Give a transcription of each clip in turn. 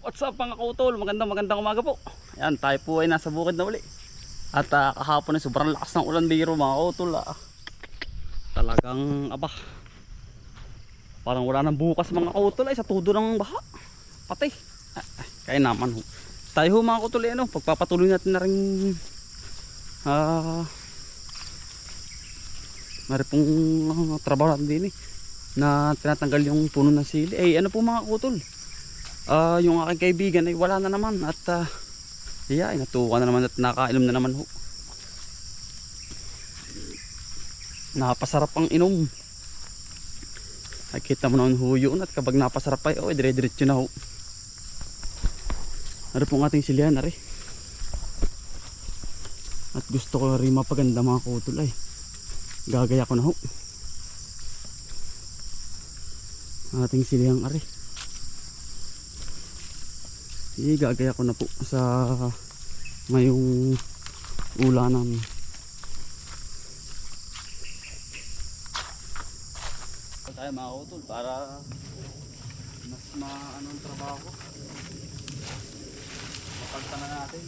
What's up mga kautol? Magandang umaga po. Ayan, tayo po ay nasa bukid na uli. At kahapon ay sobrang lakas ng ulan biro mga kautol. Talagang parang wala nang bukas mga kautol ay sa tudo ng baha. Patay. Kaya naman ho. Tayo ho mga kautol ay pagpapatuloy natin na rin pong trabaho natin din na tinatanggal yung puno ng sili. Ano po mga kautol? Yung aking kaibigan ay wala na naman at natuwa na naman at nakainom na naman ho. Napasarap ang inom. Nakita mo naman ho yun at kapag napasarap ay dire-diretso na ho. Ano pong ating silihan na rin. At gusto ko rin mapaganda mga kautol ay gagaya ko na ho. Ating silihang ari. Gagaya ko na po sa ngayong ulanan. Tayo mga kautol para mas maano ang trabaho. Mapagtanan natin.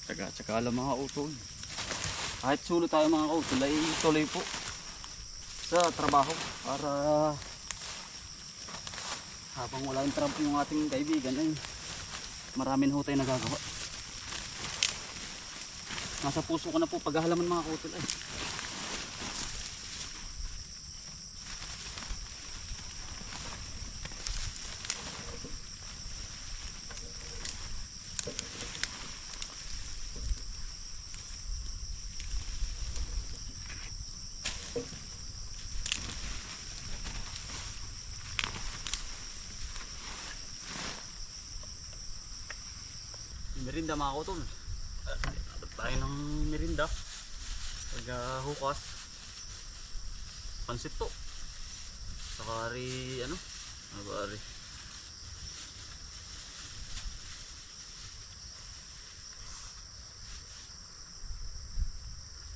Tsaka lang mga kautol. Kahit sulo tayo mga kautol ay tuloy po sa trabaho para habang wala yung trabaho yung ating kaibigan ay maraming ho tayo nagagawa. Nasa puso ko na po paghahalaman mga kautol ay. Merinda mga kutol. Adap tayo ng merinda. Pag hukas. Pansit to. Saka rin ano ba rin.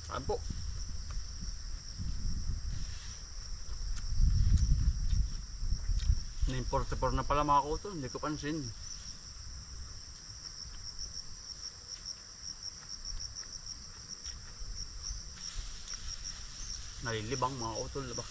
Saan po? Na-import na pala mga kutol. Hindi ko pansin. Nalilibang mga kutol, diba?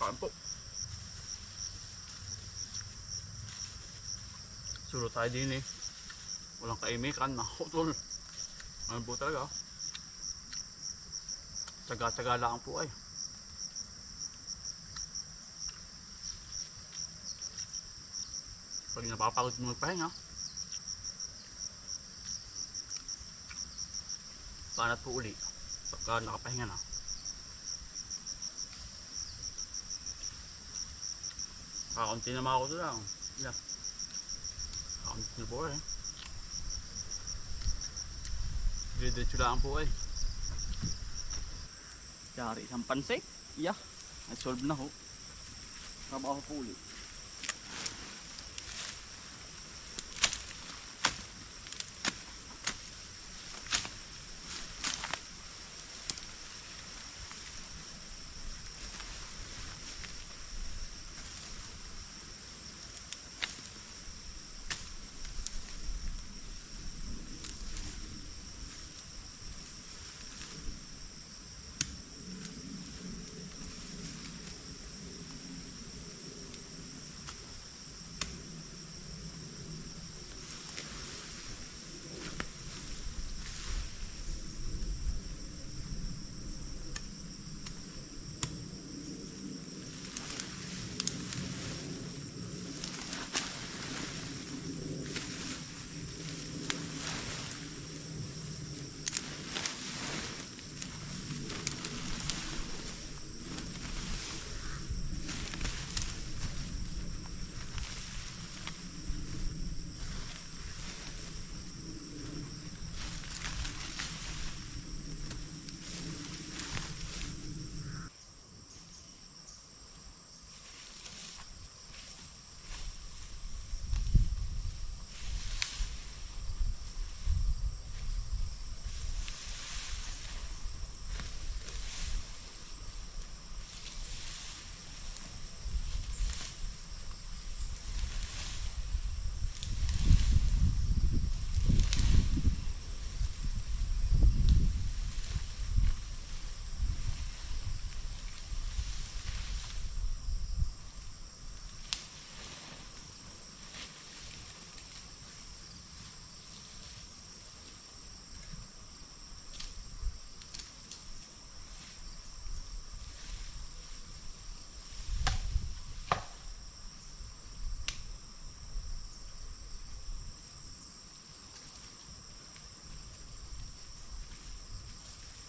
Saan po? Suro tayo din eh. Walang kaimikan mga kutol. Ano po talaga? Tsaga-tsaga lang po ay. Pag napapagod mo magpahinga, panat po uli pagka nakapahinga na. Kakaunti na mga kutol lang. Yeah. Kakaunti na po eh. Diretso lang po ay. Yari isang pansay. Yeah. Solve na ho. Trabaho po ulit.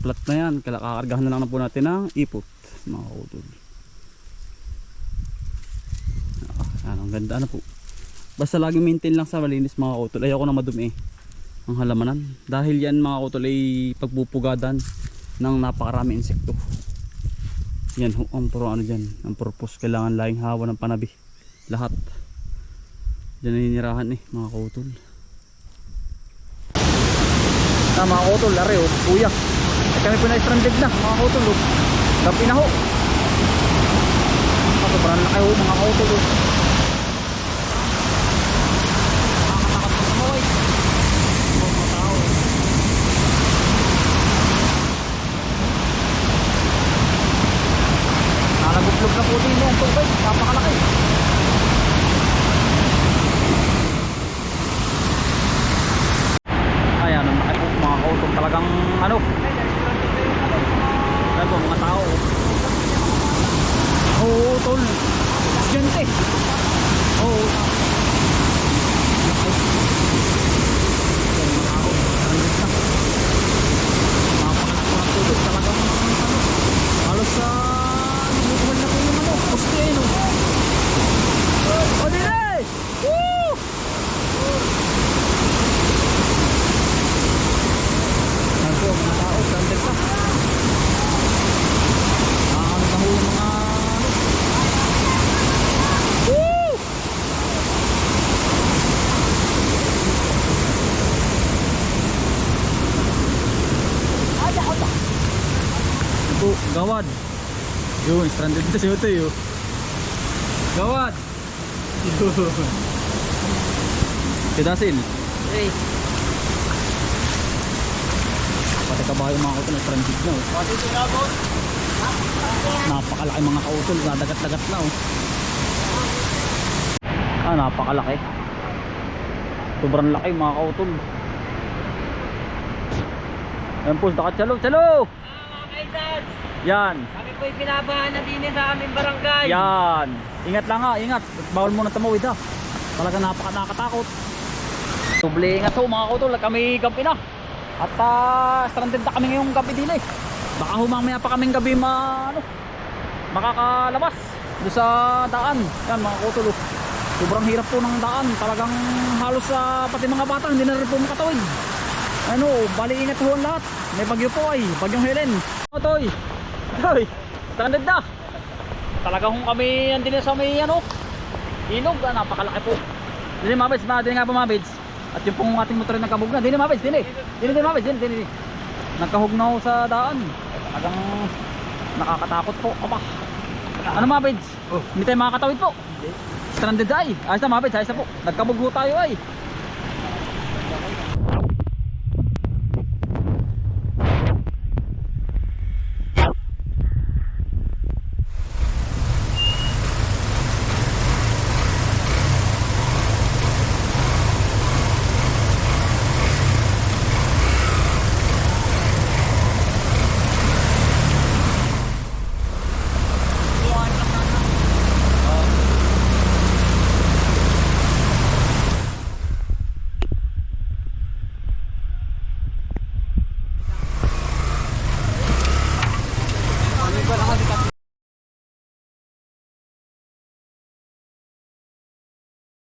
Plat na yan, kakargahan na lang po natin ng ipot mga kutol. Ang ganda na po. Basta lagi maintain lang sa malinis mga kutol. Ayoko na madumi ang halamanan. Dahil yan mga kutol ay pagpupugadan ng napakarami insekto. Yan ang puro ano dyan. Ang purpose, kailangan laing hawa ng panabi. Lahat. Dyan naninirahan mga kutol. Mga kutol, lari kuya. Kami po na-stranded na mga kutol. Gabi na ho. Sobrang laki ho mga kutol. Nakakatakot sa kamoy. Mga tao. Nalagutlog na po din yan tubig. Napakalaki. Ayan, ang laki po mga kutol. Talagang ano, mga tao. Oo, tol. Yun, stranded na si Utoy oh. Gawad! Yun. Si Dasil. Hey. Pati kabayo mga kautol na stranded na oh. Napakalaki mga kautol, nadagat-dagat na oh. Ah, napakalaki. Sobrang laki mga kautol. Ayan po, chalo, chalo! Mga kaisan! Yan. Kami po'y pinabahan na din sa aming barangay. Yan. Ingat lang ha, ingat. Bawal muna tumawid ha. Talaga nakakatakot. Doble ingat ho mga kautol, kami gabi na. At stranded na kami ngayong gabi din eh. Baka humamaya pa kaming gabi makakalabas doon sa daan. Yan mga kautol. Sobrang hirap po ng daan. Talagang halos pati mga bata hindi na rin po makatawid. Ano, bali ingat ho ang lahat. May bagyo po ay, bagyong Helen. Otoy, otoy, stranded na. Talagang kami andin na sa may ilog. Napakalaki po. Dili mabits, dili nga po mabits. At yung pong ating motor nagkabog na. Dili mabits, dili. Dili mabits, dili. Nagkahog na ho sa daan. Talagang nakakatakot po. Aba. Ano mabits? Hindi tayo makakatawid po. Stranded ay. Ayos na mabits, ayos na po. Nagkabog ho tayo ay.